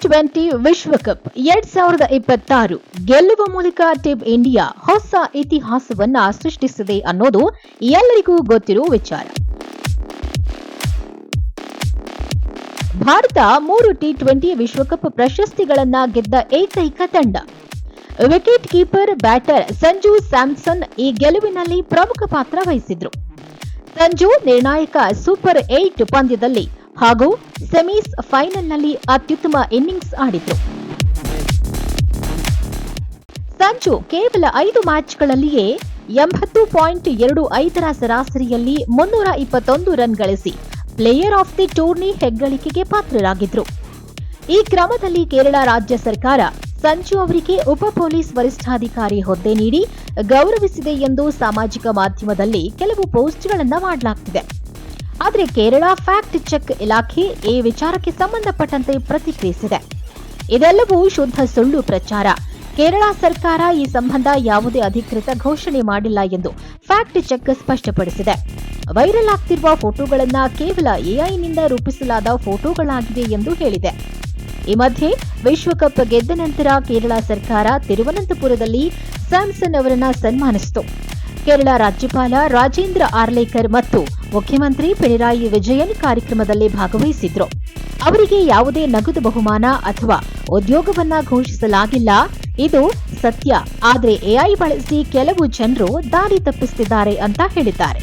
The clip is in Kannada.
T20 ವಿಶ್ವಕಪ್ 2026 ಗೆಲ್ಲುವ ಮೂಲಕ ಟೀಮ್ ಇಂಡಿಯಾ ಹೊಸ ಇತಿಹಾಸವನ್ನ ಸೃಷ್ಟಿಸಿದೆ ಅನ್ನೋದು ಎಲ್ಲರಿಗೂ ಗೊತ್ತಿರುವ ವಿಚಾರ. ಭಾರತ 3 T20 ವಿಶ್ವಕಪ್ ಪ್ರಶಸ್ತಿಗಳನ್ನ ಗೆದ್ದ ಏಕೈಕ ತಂಡ. Wicket keeper batter Sanju Samson ಈ ಗೆಲುವಿನಲ್ಲಿ ಪ್ರಮುಖ ಪಾತ್ರ ವಹಿಸಿದ್ರು. ಸಂಜು ನಿರ್ಣಾಯಕ ಸೂಪರ್ 8 ಪಂದ್ಯದಲ್ಲಿ ಹಾಗೂ ಸೆಮೀಸ್ ಫೈನಲ್ನಲ್ಲಿ ಅತ್ಯುತ್ತಮ ಇನ್ನಿಂಗ್ಸ್ ಆಡಿದ್ರು. ಸಂಜು ಕೇವಲ 5 ಮ್ಯಾಚ್ಗಳಲ್ಲಿಯೇ 80.25 ಸರಾಸರಿಯಲ್ಲಿ 321 ರನ್ ಗಳಿಸಿ ಪ್ಲೇಯರ್ ಆಫ್ ದಿ ಟೂರ್ನಿ ಹೆಗ್ಗಳಿಕೆಗೆ ಪಾತ್ರರಾಗಿದ್ರು. ಈ ಕ್ರಮದಲ್ಲಿ ಕೇರಳ ರಾಜ್ಯ ಸರ್ಕಾರ ಸಂಜು ಅವರಿಗೆ ಉಪ ಪೊಲೀಸ್ ವರಿಷ್ಠಾಧಿಕಾರಿ ಹುದ್ದೆ ನೀಡಿ ಗೌರವಿಸಿದೆ ಎಂದು ಸಾಮಾಜಿಕ ಮಾಧ್ಯಮದಲ್ಲಿ ಕೆಲವು ಪೋಸ್ಟ್ಗಳನ್ನ ಮಾಡಲಾಗ್ತಿದೆ. ಆದರೆ ಕೇರಳ ಫ್ಯಾಕ್ಟ್ ಚೆಕ್ ಇಲಾಖೆ ಈ ವಿಚಾರಕ್ಕೆ ಸಂಬಂಧಪಟ್ಟಂತೆ ಪ್ರತಿಕ್ರಿಯಿಸಿದೆ. ಇದೆಲ್ಲವೂ ಶುದ್ಧ ಸುಳ್ಳು ಪ್ರಚಾರ. ಕೇರಳ ಸರ್ಕಾರ ಈ ಸಂಬಂಧ ಯಾವುದೇ ಅಧಿಕೃತ ಘೋಷಣೆ ಮಾಡಿಲ್ಲ ಎಂದು ಫ್ಯಾಕ್ಟ್ ಚೆಕ್ ಸ್ಪಷ್ಟಪಡಿಸಿದೆ. ವೈರಲ್ ಆಗ್ತಿರುವ ಫೋಟೋಗಳನ್ನ ಕೇವಲ ಎಐನಿಂದ ರೂಪಿಸಲಾದ ಫೋಟೋಗಳಾಗಿವೆ ಎಂದು ಹೇಳಿದೆ. ಈ ಮಧ್ಯೆ ವಿಶ್ವಕಪ್ ಗೆದ್ದ ನಂತರ ಕೇರಳ ಸರ್ಕಾರ ತಿರುವನಂತಪುರದಲ್ಲಿ ಸ್ಯಾಮ್ಸನ್ ಅವರನ್ನ ಸನ್ಮಾನಿಸಿತು. ಕೇರಳ ರಾಜ್ಯಪಾಲ ರಾಜೇಂದ್ರ ಆರ್ಲೇಕರ್ ಮತ್ತು ಮುಖ್ಯಮಂತ್ರಿ ಪಿಣರಾಯಿ ವಿಜಯನ್ ಕಾರ್ಯಕ್ರಮದಲ್ಲಿ ಭಾಗವಹಿಸಿದ್ರು. ಅವರಿಗೆ ಯಾವುದೇ ನಗದು ಬಹುಮಾನ ಅಥವಾ ಉದ್ಯೋಗವನ್ನ ಘೋಷಿಸಲಾಗಿಲ್ಲ. ಇದು ಸತ್ಯ. ಆದರೆ ಎಐ ಬಳಸಿ ಕೆಲವು ಜನರು ದಾರಿ ತಪ್ಪಿಸುತ್ತಿದ್ದಾರೆ ಅಂತ ಹೇಳಿದ್ದಾರೆ.